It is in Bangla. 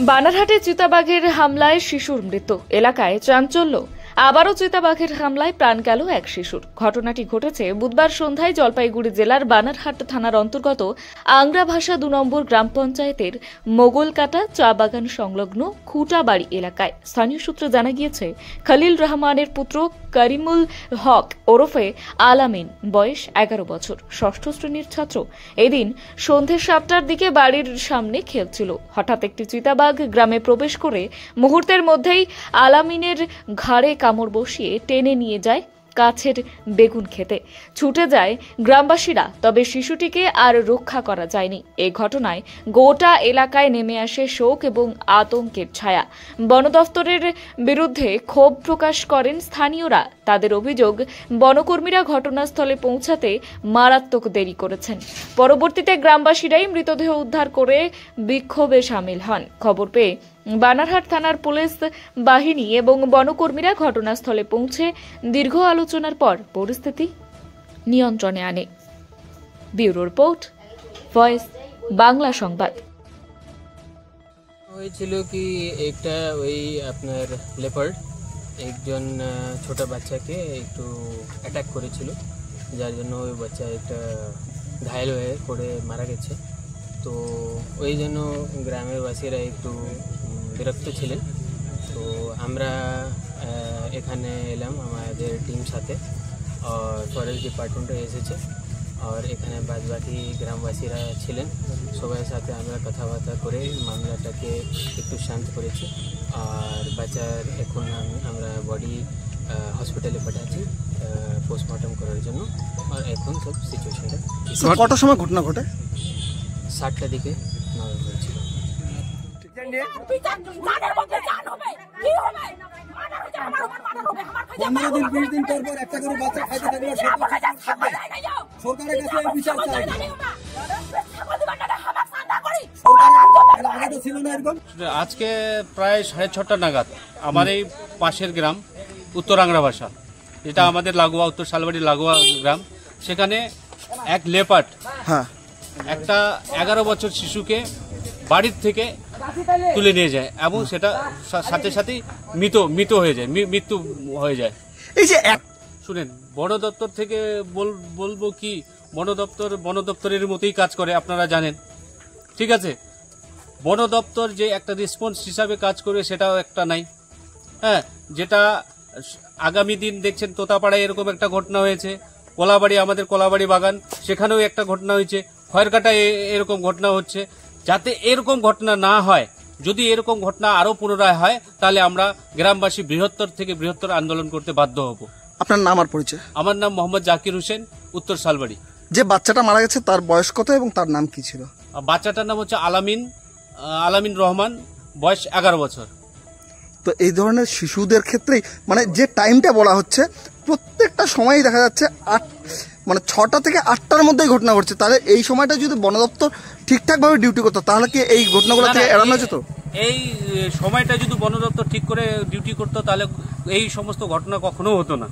বানারহাটে চিতাবাঘের হামলায় শিশুর মৃত্যু, এলাকায় চাঞ্চল্য। আবারও চিতাবাঘের হামলায় প্রাণ গেল এক শিশুর। ঘটনাটি ঘটেছে বুধবার সন্ধ্যায় জলপাইগুড়ি জেলার বানারহাট থানার অন্তর্গত আংরাভাষা ২ নম্বর গ্রাম পঞ্চায়েতের মোগলকাটা চা বাগান সংলগ্ন খুঁটাবাড়ি এলাকায়। স্থানীয় সূত্রে জানা গিয়েছে, খলিল রহমানের পুত্র করিমুল হক ওরফে আলামিন, বয়স 11 বছর, ষষ্ঠ শ্রেণীর ছাত্র। এদিন সন্ধ্যে 7টার দিকে বাড়ির সামনে খেলছিল। হঠাৎ একটি চিতাবাঘ গ্রামে প্রবেশ করে মুহূর্তের মধ্যেই আলামিনের ঘাড়ে কামড় বসিয়ে টেনে নিয়ে যায় কাছের বেগুন খেতে। ছুটে যায় গ্রামবাসীরা, তবে শিশুটিকে আর রক্ষা করা যায়নি। এই ঘটনায় গোটা এলাকায় নেমে আসে শোক এবং আতঙ্কের ছায়া। বন দফতরের বিরুদ্ধে ক্ষোভ প্রকাশ করেন স্থানীয়রা। তাদের অভিযোগ, বনকর্মীরা ঘটনাস্থলে পৌঁছাতে মারাত্মক দেরি করেছেন। পরবর্তীতে গ্রামবাসীরাই মৃতদেহ উদ্ধার করে বিক্ষোভে সামিল হন। খবর পেয়ে বানারহাট থানার পুলিশ বাহিনী এবং বনকর্মীরা ঘটনাস্থলে পৌঁছে দীর্ঘ আলোচনার পর পরিস্থিতি নিয়ন্ত্রণে আনে। ব্যুরো রিপোর্ট, ভয়েস বাংলা সংবাদ। হয়েছিল কি, একটা ওই আপনার লেপার্ড একজন ছোট বাচ্চাকে একটু অ্যাটাক করেছিল, যার জন্য ওই বাচ্চা একটা ঘায়েল হয়ে পড়ে মারা গেছে। তো ওই জন্য গ্রামের বাসীরা একটু বিরক্ত ছিলেন। তো আমরা এখানে এলাম আমাদের টিম সাথে, আর ফরেস্ট ডিপার্টমেন্টও এসেছে, আর এখানে বাদবাকি গ্রামবাসীরা ছিলেন। সবার সাথে আমরা কথাবার্তা করে মামলাটাকে একটু শান্ত করেছি। আর বাচ্চার এখন আমরা বডি হসপিটালে পাঠাচ্ছি পোস্টমর্টম করার জন্য। আর এখন সব সিচুয়েশনটা কটার সময় ঘটনা ঘটে? 7টার দিকে নজর হয়েছিল। আজকে প্রায় 6:30 নাগাদ আমার এই পাশের গ্রাম উত্তর আংরাভাষা, যেটা আমাদের লাগোয়া উত্তর শালবাড়ি লাগোয়া গ্রাম, সেখানে এক লেপার্ড একটা 11 বছর শিশুকে বাড়ির থেকে তুলে নিয়ে যায় এবং সেটা সাথে সাথেই মৃত হয়ে যায়, মৃত্যু হয়ে যায়। এই যে শুনেন, বন দপ্তর থেকে বলবো কি, বন দপ্তরের মতোই কাজ করে, আপনারা জানেন, ঠিক আছে। বন দপ্তর যে একটা রেসপন্স হিসাবে কাজ করবে সেটাও একটা নাই। হ্যাঁ, যেটা আগামী দিন দেখছেন তোতাপাড়ায় এরকম একটা ঘটনা হয়েছে, কলাবাড়ি আমাদের কলাবাড়ি বাগান সেখানেও একটা ঘটনা হয়েছে, খয়েরকাটায় এরকম ঘটনা হচ্ছে। যাতে এরকম ঘটনা না হয়, যদি এরকম ঘটনা আরো পুনরায় হয়, তাহলে আমরা গ্রামবাসী বৃহত্তর থেকে বৃহত্তর আন্দোলন করতে বাধ্য হব। আপনার নাম আর পরিচয়? আমার নাম মোহাম্মদ জাকির হোসেন, উত্তর শালবাড়ি। যে বাচ্চাটা মারা গেছে তার বয়স কত এবং তার নাম কি ছিল? বাচ্চাটার নাম হচ্ছে আলামিন রহমান, বয়স 11 বছর। তো এই ধরনের শিশুদের ক্ষেত্রেই মানে যে টাইমটা বলা হচ্ছে, প্রত্যেকটা সময়ই দেখা যাচ্ছে 6টা থেকে 8টার মধ্যেই ঘটনা ঘটছে। তাহলে এই সময়টা যদি বন দপ্তর ঠিকঠাকভাবে ডিউটি করতো তাহলে কি এই ঘটনাগুলো থেকে এড়ানো যেত? এই সময়টা যদি বন দপ্তর ঠিক করে ডিউটি করতো তাহলে এই সমস্ত ঘটনা কখনো হতো না।